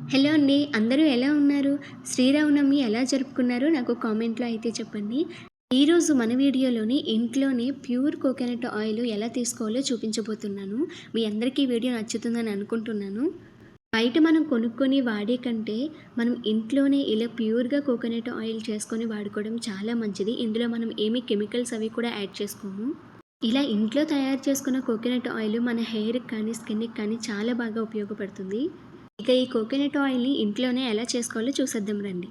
Hello అండి. అందరూ ఎలా ఉన్నారు? శ్రీరామనవమి ఎలా జరుపుకున్నారో నాకు కామెంట్‌లో అయితే చెప్పండి. ఈరోజు మన వీడియోలోని ఇంట్లోనే ప్యూర్ కోకోనట్ ఆయిల్ ఎలా తీసుకోవాలో చూపించబోతున్నాను. మీ అందరికీ ఈ వీడియో నచ్చుతుందని అనుకుంటున్నాను. బయట మనం కొనుక్కొని వాడే కంటే మనం ఇంట్లోనే ఇలా ప్యూర్‌గా కోకోనట్ ఆయిల్ చేసుకొని వాడుకోవడం చాలా మంచిది. ఇందులో మనం ఏమి కెమికల్స్ అవి కూడా యాడ్ చేసుకోము. ఇలా ఇంట్లో తయారు చేసుకున్న కోకోనట్ ఆయిల్ మన హెయిర్‌కి కానీ, స్కిన్‌కి కానీ చాలా బాగా ఉపయోగపడుతుంది. ఇక ఈ కోకోనట్ ఆయిల్‌ని ఇంట్లోనే ఎలా చేసుకోవాలో చూసేద్దాం రండి.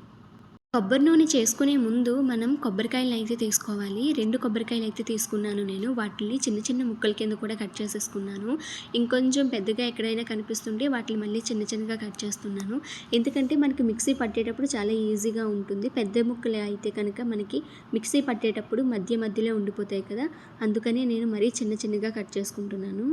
కొబ్బరి నూనె చేసుకునే ముందు మనం కొబ్బరికాయలనైతే తీసుకోవాలి. 2 కొబ్బరికాయలైతే తీసుకున్నాను నేను. వాటిని చిన్న చిన్న ముక్కల కింద కూడా కట్ చేసేసుకున్నాను. ఇంకొంచెం పెద్దగా ఎక్కడైనా కనిపిస్తుంటే వాటిని మళ్ళీ చిన్న చిన్నగా కట్ చేస్తున్నాను. ఎందుకంటే మనకి మిక్సీ పట్టేటప్పుడు చాలా ఈజీగా ఉంటుంది. పెద్ద ముక్కలు అయితే కనుక మనకి మిక్సీ పట్టేటప్పుడు మధ్య మధ్యలో ఉండిపోతాయి కదా! అందుకని నేను మరీ చిన్న చిన్నగా కట్ చేసుకుంటున్నాను.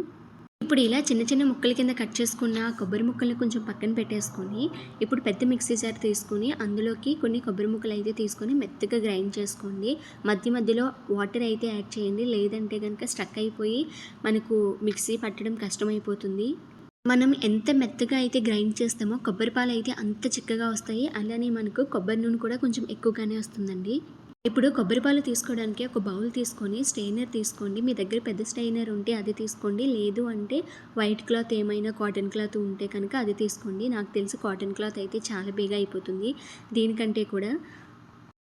ఇప్పుడు ఇలా చిన్న చిన్న ముక్కల కింద కట్ చేసుకున్న కొబ్బరి ముక్కల్ని కొంచెం పక్కన పెట్టేసుకొని, ఇప్పుడు పెద్ద మిక్సీ జార్ తీసుకొని అందులోకి కొన్ని కొబ్బరి ముక్కలు అయితే తీసుకొని మెత్తగా గ్రైండ్ చేసుకోండి. మధ్య మధ్యలో వాటర్ అయితే యాడ్ చేయండి. లేదంటే కనుక స్టక్ అయిపోయి మనకు మిక్సీ పట్టడం కష్టమైపోతుంది. మనం ఎంత మెత్తగా అయితే గ్రైండ్ చేస్తామో కొబ్బరి పాలు అయితే అంత చిక్కగా వస్తాయి. అలానే మనకు కొబ్బరి నూనె కూడా కొంచెం ఎక్కువగానే వస్తుందండి. ఇప్పుడు కొబ్బరి పాలు తీసుకోవడానికి ఒక బౌల్ తీసుకొని స్ట్రెయినర్ తీసుకోండి. మీ దగ్గర పెద్ద స్ట్రెయినర్ ఉంటే అది తీసుకోండి. లేదు అంటే వైట్ క్లాత్ ఏమైనా కాటన్ క్లాత్ ఉంటే కనుక అది తీసుకోండి. నాకు తెలిసి కాటన్ క్లాత్ అయితే చాలా బేగా అయిపోతుంది. దీనికంటే కూడా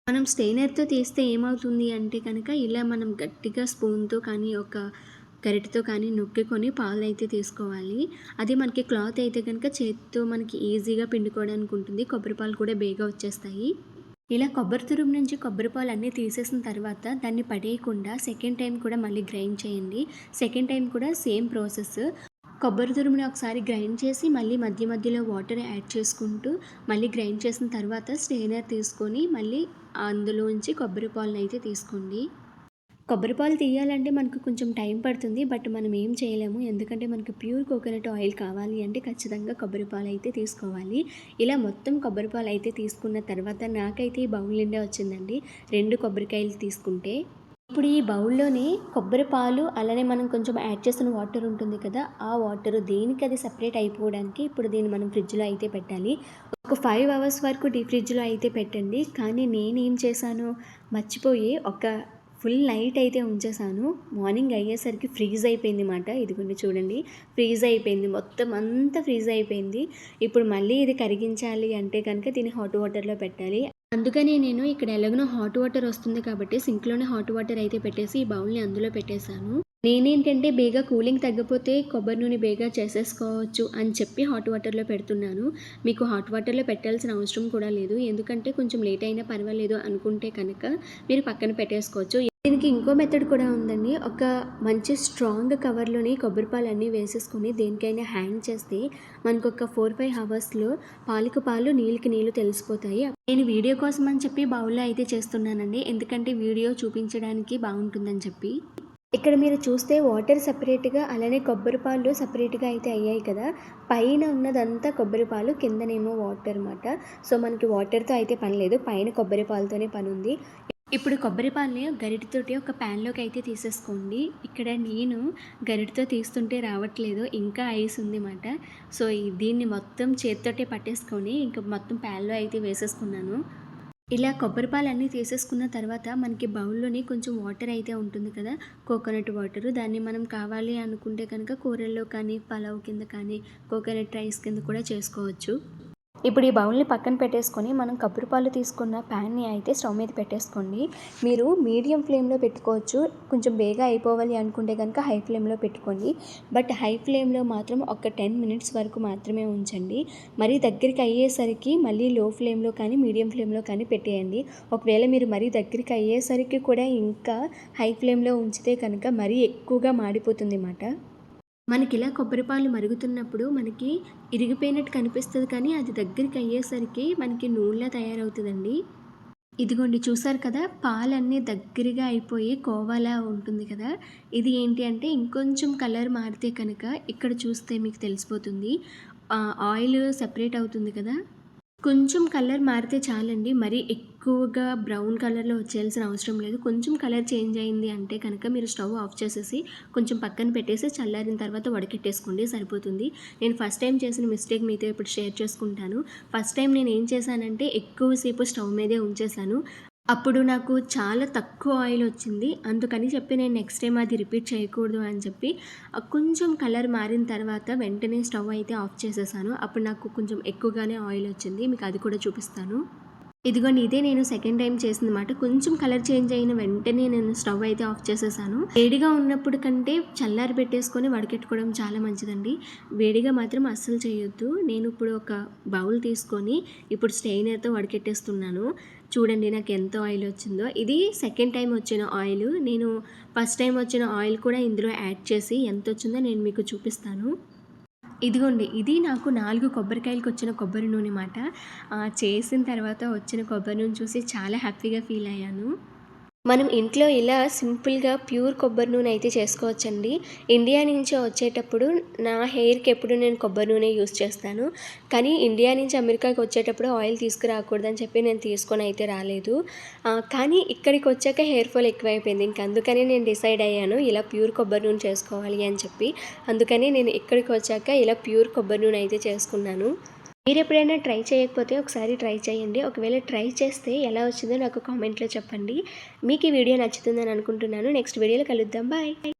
మనం స్ట్రెయినర్‌తో తీస్తే ఏమవుతుంది అంటే కనుక ఇలా మనం గట్టిగా స్పూన్‌తో కానీ ఒక గరిటెతో కానీ నొక్కుకొని పాలైతే తీసుకోవాలి. అదే మనకి క్లాత్ అయితే కనుక చేత్తో మనకి ఈజీగా పిండుకోవడానికి ఉంటుంది. కొబ్బరి పాలు కూడా బేగా వచ్చేస్తాయి. ఇలా కొబ్బరి తురుము నుంచి కొబ్బరి పాలు అన్నీ తీసేసిన తర్వాత దాన్ని పడేయకుండా సెకండ్ టైం కూడా మళ్ళీ గ్రైండ్ చేయండి. సెకండ్ టైం కూడా సేమ్ ప్రాసెస్. కొబ్బరి తురుముని ఒకసారి గ్రైండ్ చేసి మళ్ళీ మధ్య మధ్యలో వాటర్ యాడ్ చేసుకుంటూ మళ్ళీ గ్రైండ్ చేసిన తర్వాత స్ట్రెయినర్ తీసుకొని మళ్ళీ అందులోంచి కొబ్బరి పాలనైతే తీసుకోండి. కొబ్బరి పాలు తీయాలంటే మనకు కొంచెం టైం పడుతుంది. బట్ మనం ఏం చేయలేము. ఎందుకంటే మనకు ప్యూర్ కోకోనట్ ఆయిల్ కావాలి అంటే ఖచ్చితంగా కొబ్బరి పాలు అయితే తీసుకోవాలి. ఇలా మొత్తం కొబ్బరి పాలు అయితే తీసుకున్న తర్వాత నాకైతే ఈ బౌల్ నిండా వచ్చిందండి. 2 కొబ్బరికాయలు తీసుకుంటే. ఇప్పుడు ఈ బౌల్లోనే కొబ్బరి పాలు అలానే మనం కొంచెం యాడ్ చేసిన వాటర్ ఉంటుంది కదా! ఆ వాటర్ దేనికి అది సెపరేట్ అయిపోవడానికి ఇప్పుడు దీన్ని మనం ఫ్రిడ్జ్‌లో అయితే పెట్టాలి. ఒక 5 అవర్స్ వరకు డీప్ ఫ్రిడ్జ్‌లో అయితే పెట్టండి. కానీ నేనేం చేశాను మర్చిపోయి ఒక ఫుల్ నైట్ అయితే ఉంచేసాను. మార్నింగ్ అయ్యేసరికి ఫ్రీజ్ అయిపోయింది మాట. ఇదిగోండి చూడండి. ఫ్రీజ్ అయిపోయింది. మొత్తం అంతా ఫ్రీజ్ అయిపోయింది. ఇప్పుడు మళ్ళీ ఇది కరిగించాలి అంటే కనుక దీన్ని హాట్ వాటర్‌లో పెట్టాలి. అందుకని నేను ఇక్కడ ఎలాగనో హాట్ వాటర్ వస్తుంది కాబట్టి సింక్‌లోనే హాట్ వాటర్ అయితే పెట్టేసి ఈ బౌల్‌ని అందులో పెట్టేశాను. నేనేంటంటే బేగా కూలింగ్ తగ్గిపోతే కొబ్బరి నూనె బేగా చేసేసుకోవచ్చు అని చెప్పి హాట్ వాటర్‌లో పెడుతున్నాను. మీకు హాట్ వాటర్‌లో పెట్టాల్సిన అవసరం కూడా లేదు. ఎందుకంటే కొంచెం లేట్ అయినా పర్వాలేదు అనుకుంటే కనుక మీరు పక్కన పెట్టేసుకోవచ్చు. దీనికి ఇంకో మెథడ్ కూడా ఉందండి. ఒక మంచి స్ట్రాంగ్ కవర్‌లోని కొబ్బరి పాలన్నీ వేసేసుకొని దేనికైనా హ్యాంగ్ చేస్తే మనకొక 4, 5 అవర్స్‌లో పాలకు పాలు, నీళ్ళకి నీళ్ళు తెలిసిపోతాయి. నేను వీడియో కోసం అని చెప్పి బౌల్‌లో అయితే చేస్తున్నానండి. ఎందుకంటే వీడియో చూపించడానికి బాగుంటుందని చెప్పి. ఇక్కడ మీరు చూస్తే వాటర్ సెపరేట్‌గా అలానే కొబ్బరి పాలు సెపరేట్‌గా అయితే అయ్యాయి కదా! పైన ఉన్నదంతా కొబ్బరి పాలు, కిందనేమో వాటర్ మాట. సో, మనకి వాటర్‌తో అయితే పని లేదు. పైన కొబ్బరి పాలతోనే పనుంది. ఇప్పుడు కొబ్బరి పాలని గరిటెతోటి ఒక ప్యాన్‌లోకి అయితే తీసేసుకోండి. ఇక్కడ నేను గరిటెతో తీస్తుంటే రావట్లేదు. ఇంకా ఐస్ ఉంది మాట. సో, దీన్ని మొత్తం చేత్తోటే పట్టేసుకొని ఇంక మొత్తం ప్యాన్‌లో అయితే వేసేసుకున్నాను. ఇలా కొబ్బరి పాలన్నీ తీసేసుకున్న తర్వాత మనకి బౌల్‌లోని కొంచెం వాటర్ అయితే ఉంటుంది కదా! Coconut water. దాన్ని మనం కావాలి అనుకుంటే కనుక కూరల్లో కానీ, పలావ్ కింద కానీ, కోకోనట్ రైస్ కింద కూడా చేసుకోవచ్చు. ఇప్పుడు ఈ బౌల్‌ని పక్కన పెట్టేసుకొని మనం కొబ్బరి పాలు తీసుకున్న ప్యాన్‌ని అయితే స్టవ్ మీద పెట్టేసుకోండి. మీరు మీడియం ఫ్లేమ్‌లో పెట్టుకోవచ్చు. కొంచెం బేగా అయిపోవాలి అనుకుంటే కనుక హై ఫ్లేమ్‌లో పెట్టుకోండి. బట్ హై ఫ్లేమ్‌లో మాత్రం ఒక 10 మినిట్స్ వరకు మాత్రమే ఉంచండి. మరీ దగ్గరికి అయ్యేసరికి మళ్ళీ లో ఫ్లేమ్‌లో కానీ, మీడియం ఫ్లేమ్‌లో కానీ పెట్టేయండి. ఒకవేళ మీరు మరీ దగ్గరికి అయ్యేసరికి కూడా ఇంకా హై ఫ్లేమ్‌లో ఉంచితే కనుక మరీ ఎక్కువగా మాడిపోతుంది మాట. మనకిలా కొబ్బరి పాలు మరుగుతున్నప్పుడు మనకి ఇరిగిపోయినట్టు కనిపిస్తది కానీ, అది దగ్గరికి అయ్యేసరికి మనకి నూనెలా తయారవుతదండి. ఇదిగోండి చూసారు కదా! పాలన్నీ దగ్గరగా అయిపోయి కోవాలా ఉంటుంది కదా! ఇది ఏంటి అంటే ఇంకొంచెం కలర్ మారితే కనుక ఇక్కడ చూస్తే మీకు తెలిసిపోతుంది. ఆయిల్ సెపరేట్ అవుతుంది కదా! కొంచెం కలర్ మారితే చాలండి. మరీ ఎక్కువగా బ్రౌన్ కలర్‌లో వచ్చేయాల్సిన అవసరం లేదు. కొంచెం కలర్ చేంజ్ అయింది అంటే కనుక మీరు స్టవ్ ఆఫ్ చేసేసి కొంచెం పక్కన పెట్టేసి చల్లారిన తర్వాత వడకెట్టేసుకోండి సరిపోతుంది. నేను ఫస్ట్ టైం చేసిన మిస్టేక్ మీతో ఇప్పుడు షేర్ చేసుకుంటాను. ఫస్ట్ టైం నేను ఏం చేశానంటే ఎక్కువ సేపు స్టవ్ మీదే ఉంచేశాను. అప్పుడు నాకు చాలా తక్కువ ఆయిల్ వచ్చింది. అందుకని చెప్పి నేను నెక్స్ట్ టైమ్ అది రిపీట్ చేయకూడదు అని చెప్పి కొంచెం కలర్ మారిన తర్వాత వెంటనే స్టవ్ అయితే ఆఫ్ చేసేసాను. అప్పుడు నాకు కొంచెం ఎక్కువగానే ఆయిల్ వచ్చింది. మీకు అది కూడా చూపిస్తాను. ఇదిగోండి ఇదే నేను సెకండ్ టైమ్ చేసిందన్నమాట. కొంచెం కలర్ చేంజ్ అయిన వెంటనే నేను స్టవ్ అయితే ఆఫ్ చేసేసాను. వేడిగా ఉన్నప్పుడు కంటే చల్లారి పెట్టేసుకొని వడకెట్టుకోవడం చాలా మంచిదండి. వేడిగా మాత్రం అస్సలు చేయొద్దు. నేను ఇప్పుడు ఒక బౌల్ తీసుకొని ఇప్పుడు స్ట్రెయినర్‌తో వడకెట్టేస్తున్నాను. చూడండి నాకు ఎంత ఆయిల్ వచ్చిందో. ఇది సెకండ్ టైమ్ వచ్చిన ఆయిల్. నేను ఫస్ట్ టైమ్ వచ్చిన ఆయిల్ కూడా ఇందులో యాడ్ చేసి ఎంతొచ్చిందో నేను మీకు చూపిస్తాను. ఇదిగోండి ఇది నాకు 4 కొబ్బరికాయలకొచ్చిన కొబ్బరి నూనె మాట. చేసిన తర్వాత వచ్చిన కొబ్బరి నూనె చూసి చాలా హ్యాపీగా ఫీల్ అయ్యాను. మనం ఇంట్లో ఇలా సింపుల్‌గా ప్యూర్ కొబ్బరి నూనె అయితే చేసుకోవచ్చండి. ఇండియా నుంచి వచ్చేటప్పుడు నా హెయిర్‌కి ఎప్పుడు నేను కొబ్బరి నూనె యూజ్ చేస్తాను. కానీ ఇండియా నుంచి అమెరికాకి వచ్చేటప్పుడు ఆయిల్ తీసుకురాకూడదని చెప్పి నేను తీసుకొని అయితే రాలేదు. కానీ ఇక్కడికి వచ్చాక హెయిర్ ఫాల్ ఎక్కువైపోయింది. ఇంక అందుకని నేను డిసైడ్ అయ్యాను ఇలా ప్యూర్ కొబ్బరి నూనె చేసుకోవాలి అని చెప్పి. అందుకని నేను ఇక్కడికి వచ్చాక ఇలా ప్యూర్ కొబ్బరి నూనె అయితే చేసుకున్నాను. మీరెప్పుడైనా ట్రై చేయకపోతే ఒకసారి ట్రై చేయండి. ఒకవేళ ట్రై చేస్తే ఎలా వచ్చిందో నాకు కామెంట్‌లో చెప్పండి. మీకు ఈ వీడియో నచ్చుతుందని అనుకుంటున్నాను. నెక్స్ట్ వీడియోలో కలుద్దాం. బాయ్.